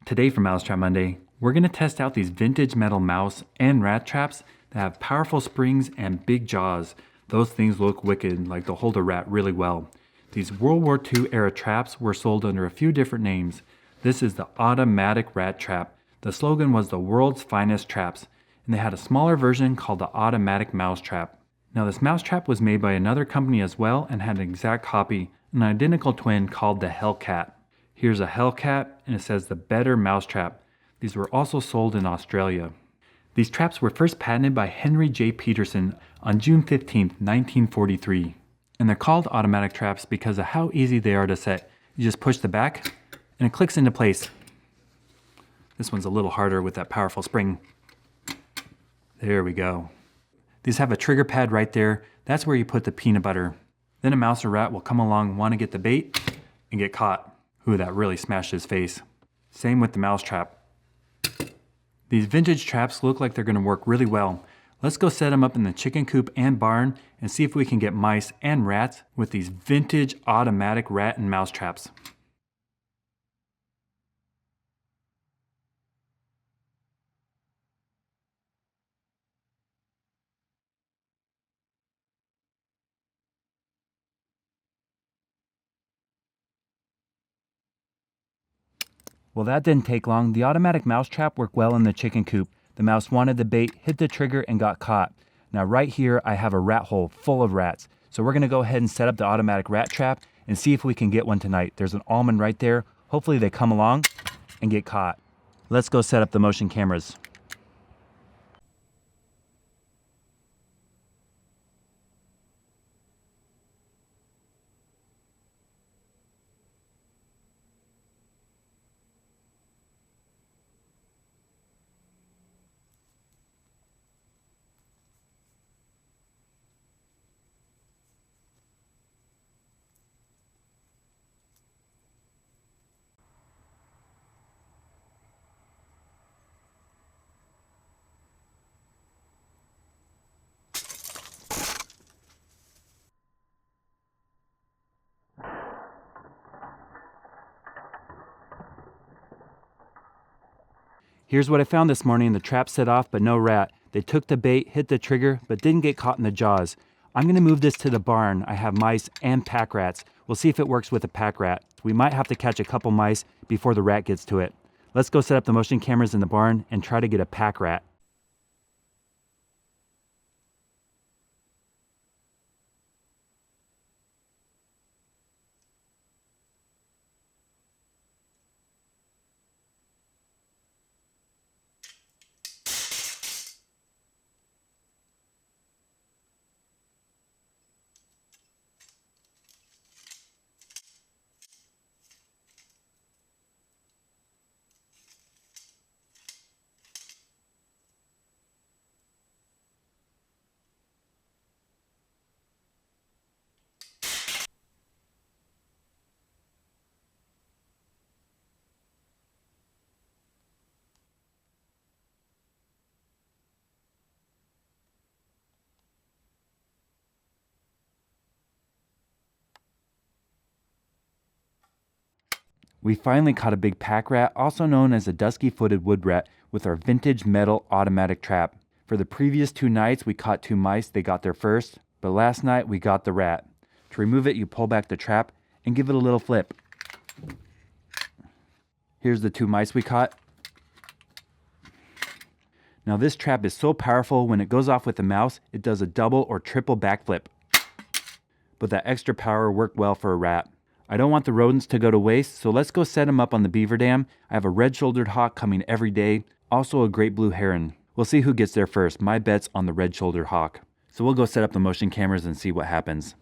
Today for Mousetrap Monday, we're going to test out these vintage metal mouse and rat traps that have powerful springs and big jaws. Those things look wicked, like they'll hold a rat really well. These World War II era traps were sold under a few different names. This is the automatic rat trap. The slogan was the world's finest traps, and they had a smaller version called the automatic mousetrap. Now this mousetrap was made by another company as well and had an exact copy, an identical twin called the Hellcat. Here's a Hellcat, and it says the better mousetrap. These were also sold in Australia. These traps were first patented by Henry J. Peterson on June 15, 1943. And they're called automatic traps because of how easy they are to set. You just push the back, and it clicks into place. This one's a little harder with that powerful spring. There we go. These have a trigger pad right there. That's where you put the peanut butter. Then a mouse or rat will come along, want to get the bait, and get caught. Ooh, that really smashed his face. Same with the mousetrap. These vintage traps look like they're going to work really well. Let's go set them up in the chicken coop and barn and see if we can get mice and rats with these vintage automatic rat and mouse traps. Well, that didn't take long. The automatic mouse trap worked well in the chicken coop. The mouse wanted the bait, hit the trigger, and got caught. Now right here, I have a rat hole full of rats. So we're gonna go ahead and set up the automatic rat trap and see if we can get one tonight. There's an almond right there. Hopefully they come along and get caught. Let's go set up the motion cameras. Here's what I found this morning. The trap set off, but no rat. They took the bait, hit the trigger, but didn't get caught in the jaws. I'm gonna move this to the barn. I have mice and pack rats. We'll see if it works with a pack rat. We might have to catch a couple mice before the rat gets to it. Let's go set up the motion cameras in the barn and try to get a pack rat. We finally caught a big pack rat, also known as a dusky-footed wood rat, with our vintage metal automatic trap. For the previous 2 nights, we caught 2 mice. They got there first, but last night we got the rat. To remove it, you pull back the trap and give it a little flip. Here's the 2 mice we caught. Now this trap is so powerful, when it goes off with the mouse, it does a double or triple backflip. But that extra power worked well for a rat. I don't want the rodents to go to waste, so let's go set them up on the beaver dam. I have a red-shouldered hawk coming every day, also a great blue heron. We'll see who gets there first. My bet's on the red-shouldered hawk. So we'll go set up the motion cameras and see what happens.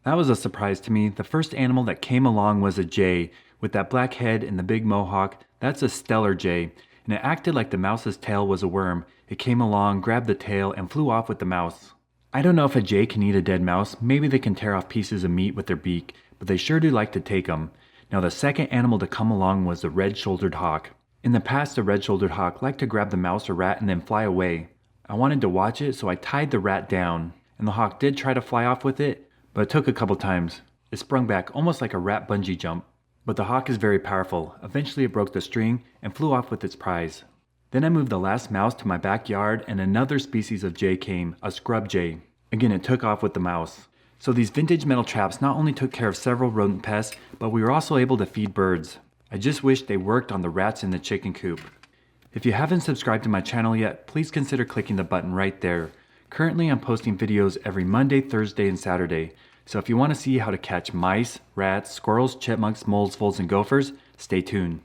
That was a surprise to me. The first animal that came along was a jay. With that black head and the big mohawk, that's a stellar jay. And it acted like the mouse's tail was a worm. It came along, grabbed the tail, and flew off with the mouse. I don't know if a jay can eat a dead mouse. Maybe they can tear off pieces of meat with their beak, but they sure do like to take them. Now the second animal to come along was the red-shouldered hawk. In the past, the red-shouldered hawk liked to grab the mouse or rat and then fly away. I wanted to watch it, so I tied the rat down. And the hawk did try to fly off with it, but it took a couple times. It sprung back almost like a rat bungee jump. But the hawk is very powerful. Eventually it broke the string and flew off with its prize. Then I moved the last mouse to my backyard and another species of jay came, a scrub jay. Again, it took off with the mouse. So these vintage metal traps not only took care of several rodent pests, but we were also able to feed birds. I just wish they worked on the rats in the chicken coop. If you haven't subscribed to my channel yet, please consider clicking the button right there. Currently I'm posting videos every Monday, Thursday, and Saturday. So if you want to see how to catch mice, rats, squirrels, chipmunks, moles, voles, and gophers, stay tuned.